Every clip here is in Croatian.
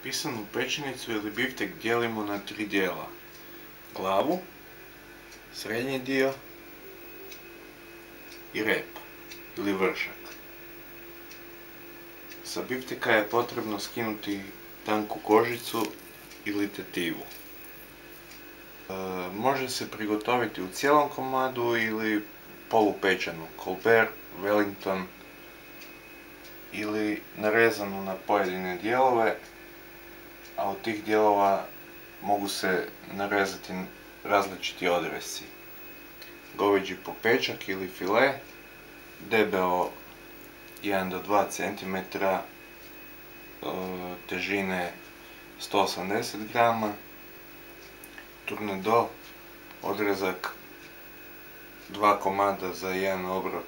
Pisanu pečenicu ili biftek dijelimo na 3 dijela. Glavu, srednji dio i rep ili vršak. Sa bifteka je potrebno skinuti tanku kožicu ili tetivu. Može se prigotoviti u cijelom komadu ili polupečenu, Colbert, Wellington ili narezanu na pojedine dijelove, a od tih dijelova mogu se narezati različiti odresci. Goveđi popečak ili file, debeo 1 do 2 cm, težine 180 g, tournedos, odrezak 2 komada za jedan obrok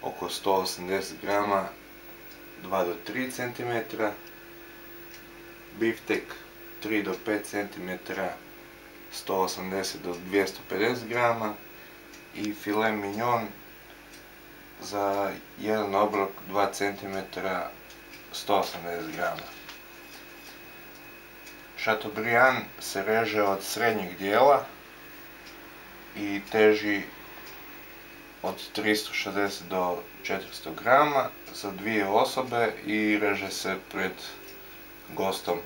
oko 180 g, 2 do 3 cm, biftek 3 do 5 cm, 180 do 250 g i filet mignon za jedan obrok 2 cm, 180 g. Chateaubriand se reže od srednjeg dijela i teži od 360 do 400 g za 2 osobe i reže se pred gostom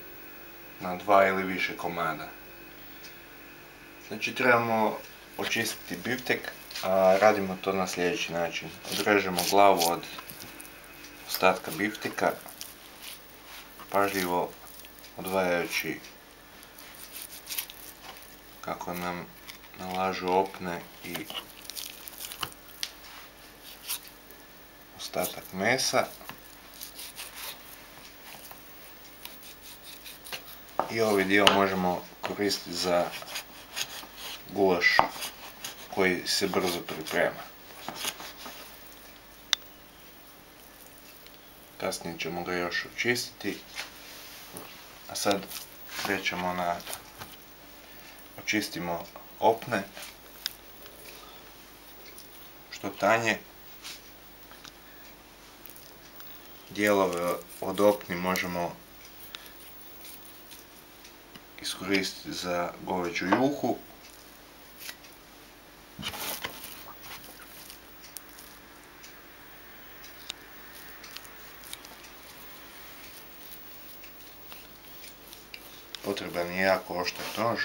na 2 ili više komada. Znači trebamo očistiti biftek, a radimo to na sljedeći način. Odrežemo glavu od ostatka bifteka, pažljivo odvajajući kako nam nalažu opne i ostatak mesa. I ovaj dio možemo koristiti za gulaš koji se brzo priprema. Kasnije ćemo ga još očistiti. A sad krećemo na očistimo opne što tanje. Dijelove od opni možemo iskoristiti za goveđu juhu. Potreban je jako oštar nož.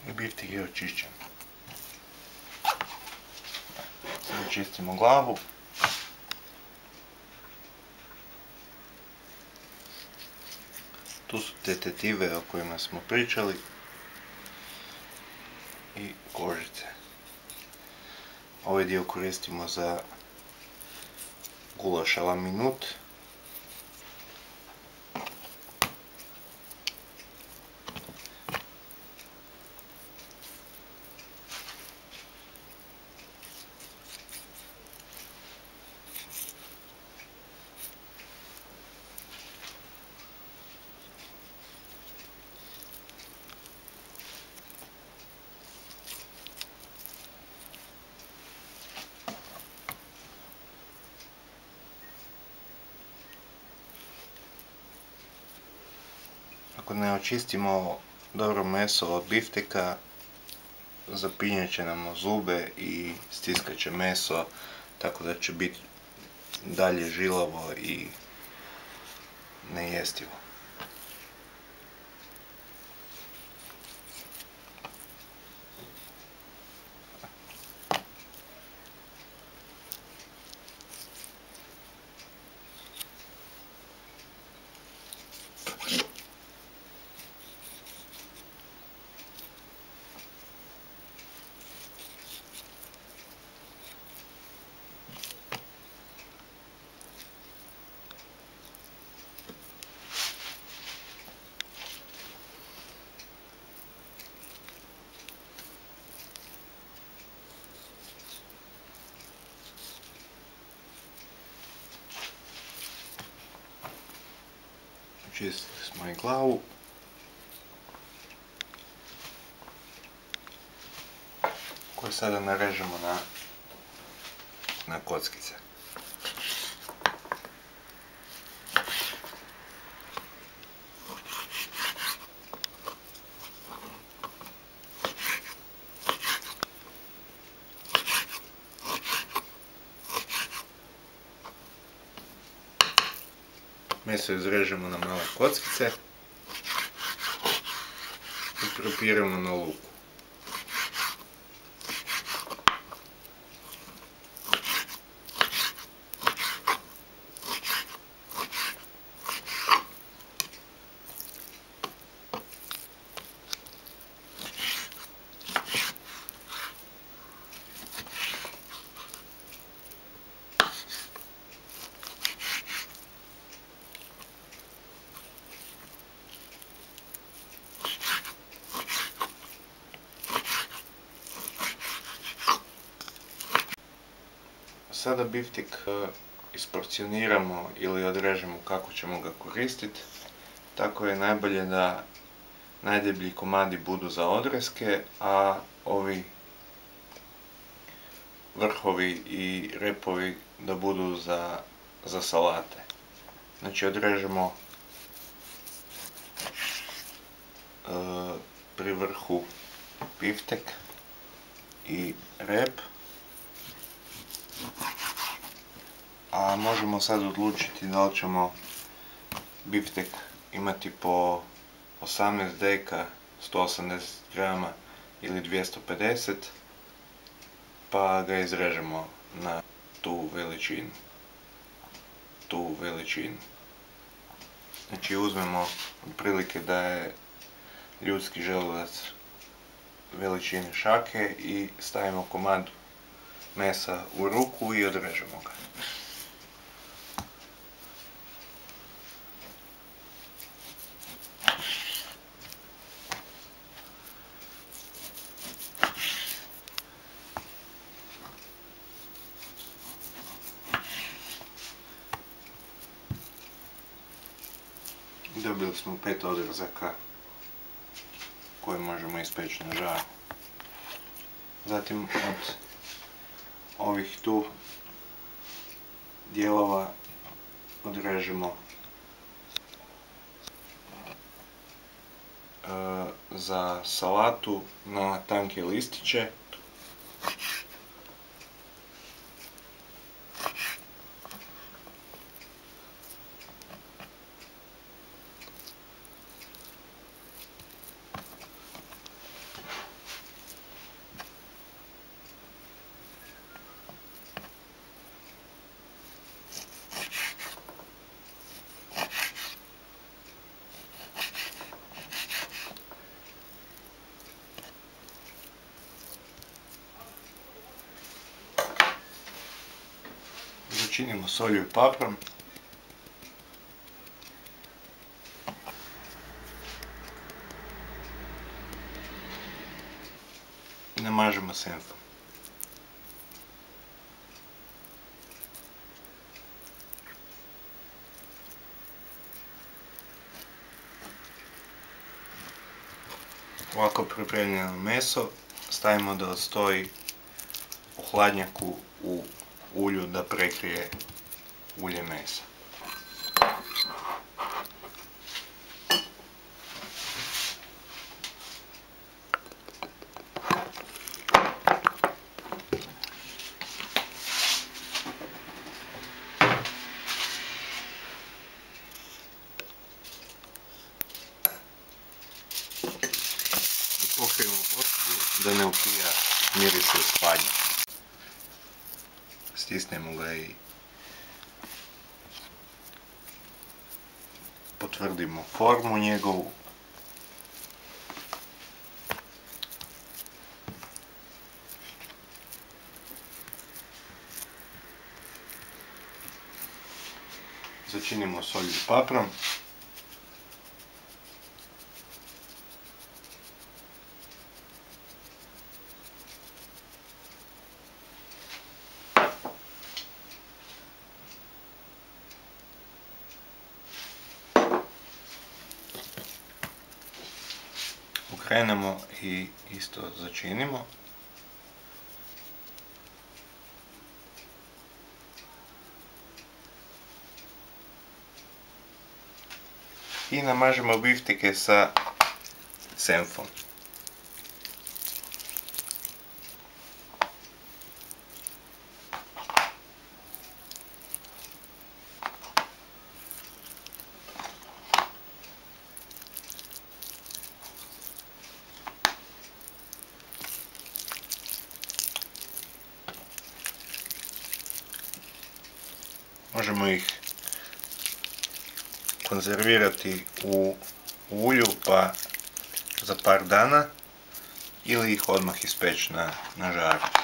I biftek je očišćen. Sad očistimo glavu. Tu su te tetive o kojima smo pričali i kožice. Ovaj dio koristimo za gulaš a la minut. Ako ne očistimo dobro meso od bifteka, zapinjet će nam zube i stiskat će meso, tako da će biti dalje žilavo i nejestivo. Očistili smo i glavu. Koju sada narežemo na kockice. Meso izrežemo na male kockice i propiremo na luku. Sada biftek isporcioniramo ili odrežemo kako ćemo ga koristiti. Tako je najbolje da najdeblji komadi budu za odreske, a ovi vrhovi i repovi da budu za salate. Znači odrežemo pri vrhu biftek i rep. A možemo sad odlučiti da li ćemo biftek imati po 18 deka, 180 grama ili 250, pa ga izrežemo na tu veličinu. Znači uzmemo otprilike da je ljudski želudac veličine šake i stavimo komad mesa u ruku i odrežemo ga. Dobili smo 5 odrezaka koje možemo ispeći na žaru. Zatim od ovih tu dijelova odrežemo za salatu na tanke listiće. Začinimo solju i paprom. I namažemo senfom. Ovako pripremljeno meso stavimo da stoji u hladnjaku u ulju da prekrije ulje mesa. Pokrijemo posudu da ne upija mirise iz hladnjaka. Stisnemo ga i potvrdimo formu njegovu. Začinimo solju i paprom. Okrenemo i isto začinimo. I namažemo biftike sa senfom. Možemo ih konzervirati u ulju pa za par dana ili ih odmah ispeći na žaru.